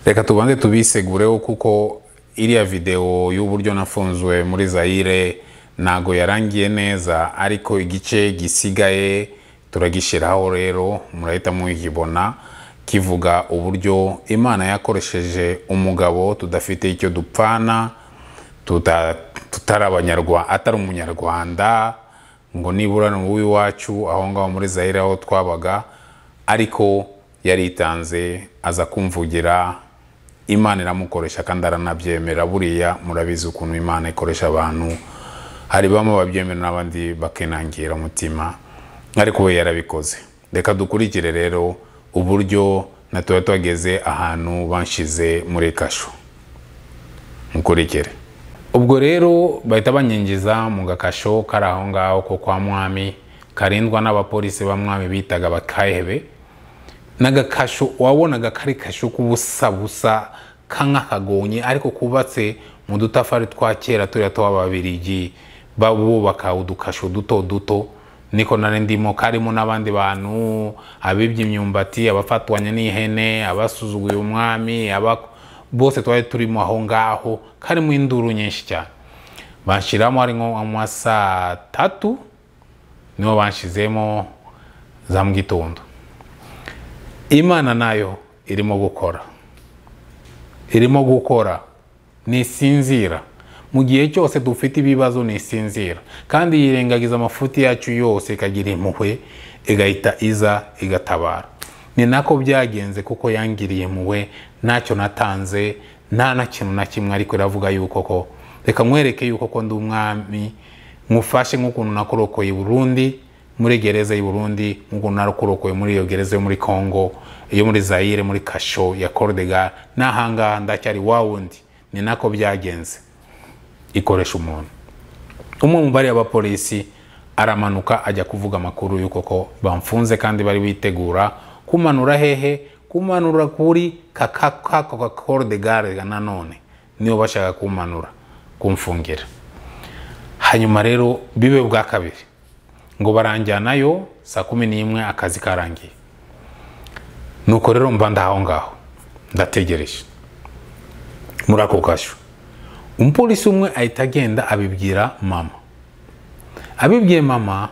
Reka tubanze tubisegureho kuko iriya video y'uburyo nafunzwe muri Zaire nago yarangiye neza, ariko igice gisigaye turagishiraho rero murahita muyibona kivuga uburyo Imana yakoresheje umugabo tudafite icyo dupfana, tutari abanyarwanda, atari umunyarwanda ngo nibura n'uwiwacu aho ngaho muri Zaire aho twabaga, ariko yaritanze aza kumvugira. Imana iramukoresha kandi aranabyemera. Buriya murabizi ukuntu Imana ikoresha abantu, hari bamwe babyemera n'abandi bakenangira umutima, ariko we yarabikoze. Reka dukurikire rero uburyo natuye twageze ahantu banshize muri kasho. Mukurikire. Ubwo rero bahita banyinjiza mu gakasho kari aho ngaho ko kwa mwami, karindwa n'abapolisi ba mwami bitaga bakahebe. Nagakasho wabonaga kari kasho kubusa kanka kagonye, ariko kubatse mu dutafari twa kera turi tw'ababirigi babubaka udukasho duto. Niko nari ndimo, karimo n'abandi bantu, abibye imyumbati, abafatwanye n'ihene, abasuzuguye umwami, bose twari turimo aho ngaho, karimo induru nyinshi cyane. Banshiramo ari nko amasa 3 niho banshizemo za mu gitondo. Imana nayo irimo gukora nisinzira. Mu gihe cyose dufite ibibazo nisinzira, kandi yirengagiza amafuti yacu yose, ikagira impuhwe, igahita iza igatabara. Ni nako byagenze, kuko yangiriye impuhwe, ntacyo natanze, nta na kintu na kimwe, ariko iravuga yuko ko reka mwereke yuko ko ndi umwami, mufashe nk'ukuntu nakorokoye Burundi muri gereza y'u Burundi, nk'ukuntu nakorokoye muri iyo gereza yo muri Congo, iyo muri Zaire muri kasho ya Cordega, n'ahanga ndacyari wawundi. Ni nako byagenze, ikoresha umuntu. Umwe mu bari abapolisi aramanuka ajya kuvuga amakuru yuko ko bamfunze, kandi bari bitegura kumanura hehe, kumanura kuri kakaka Cordega nanone, niyo bashaka kumanura kumfungira. Hanyuma rero bibe bwa kabiri ngo baranjyanayo saa 11 akazi karangiye. Nuko rero mba ndaho ngaho ndategereje muri ako kasho. Umupolisi umwe ahita agenda abibwira mama, abibwiye mama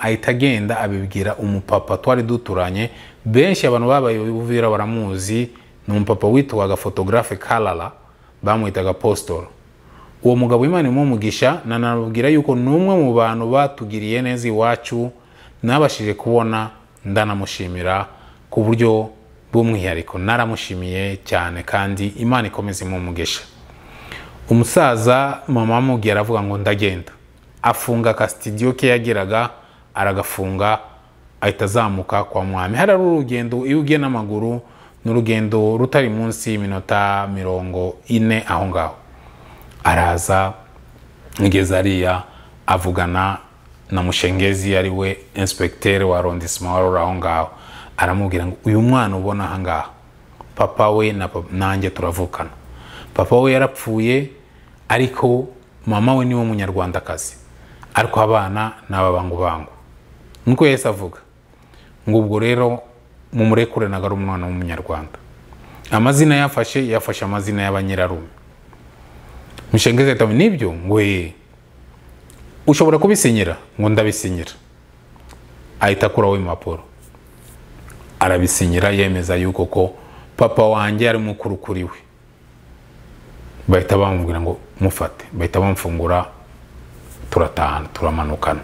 ahita agenda abibwira umupapa twari duturanye. Benshi abantu babaye buvira baramuzi, ni umupapa witwaga photographe Kalala, bamwitaga Apostol. Uwo mugabo Imana imumugisha, nanababwira yuko numwe mu bantu batugiriye neza iwacu, nabashije kubona, ndanamushimira ku buryo bw'umwihariko. Naramushimiye cyane, kandi Imana ikomeze imumugisha. Umusaza mama amubwiye, aravuga ngo ndagenda. Afunga ka studio ke yagiraga, aragafunga, ahita azamuka kwa mwami. Hari urugendo iyo ugiye n'amaguru, n'urugendo rutari munsi y'iminota 40 aho ngaho. Araza ngeze ariya, avugana na mushengezi, ari we inspecteur wa arrondissement aho ngaho. Aramubwira ngo uyu mwana ubona aha ngaha, papa we nanjye turavukana. Papa we yarapfuye, ariko mama we niwe munyarwandakazi, ariko abana n'ababangu. Nuko Yesu avuga ngo ubwo rero mumurekure naga ari umwana w'umunyarwanda. Amazina yafashe amazina y'abanyirarume. Mushengeze ati nibyo, ngo ushobora kubisinyira? Ngo ndabisinyira. Ahita akuraho impapuro arabisinyira, yemeza yuko ko papa wanjye ari mukuru kuri we. Bahita bamubwira ngo mufate, bahita bamfungura, turatahana, turamanukana.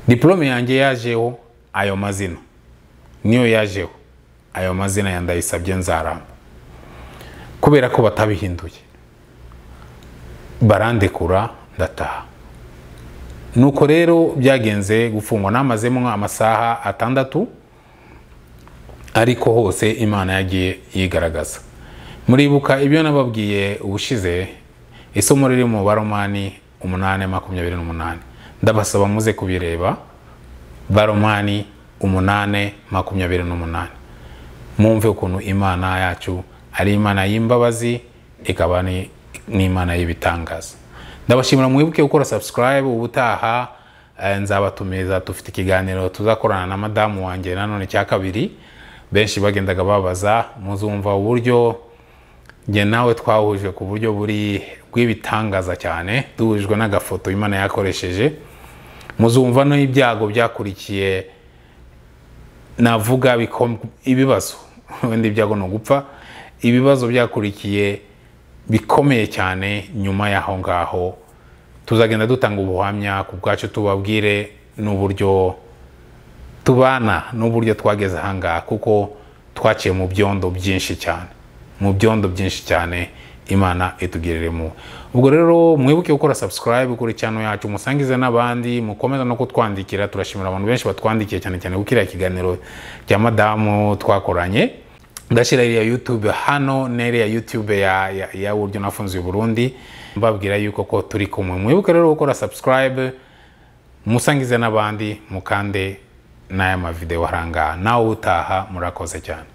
Diplome yanjye yajeho ayo mazina, niyo yajeho ayo mazina yandayisabye Nzaramba, kubera ko batabihinduye. Barandekura, ndataha. Nuko rero byagenze gufungwa, namazemo amasaha 6, ariko hose Imana yagiye yigaragaza. Muribuka ibyo nababwiye ubushize, isomo riri mu Baromani 8:28. Ndabasaba muze kubireba, Baromani 8:28. Mumve ukuntu Imana yacu ari Imana y'imbabazi, ikaba ni Imana y'ibitangaza. Ndabashimira mwibuke gukora subscribe. Ubutaha nzabatumiza, dufite ikiganiro tuzakorana na madamu wanjye nanone cya kabiri, benshi bagendaga babaza, muzumva uburyo nge nawe twahuje ku buryo bw'ibitangaza cyane, duhujwe n'agafoto Imana yakoresheje. Muzumva no ibyago byakurikiye, navuga ibibazo wenda ibyago no gupfa, ibibazo byakurikiye bikomeye cyane. Nyuma yaho ngaho tuzagenda dutanga ubuhamya ku bwacu, tubabwire n'uburyo tubana, n'uburyo twageze ahangaha, kuko twaciye mu byondo byinshi cyane, Imana itugirire. Ubwo rero mwibuke gukora subscribe kuri channel yacu, musangize n'abandi, mukomeza no kutwandikira. Turashimira abantu benshi batwandikiye cyane gukira ikiganiro cya madamu twakoranye. Ndashira ya YouTube hano nere ya YouTube ya uburyo nafunze u Burundi, mbabwira yuko ko turi kumwe. Mwibuke rero gukora subscribe, musangize n'abandi, mukande n'aya ma video haranga. Nawe utaha, murakoze cyane.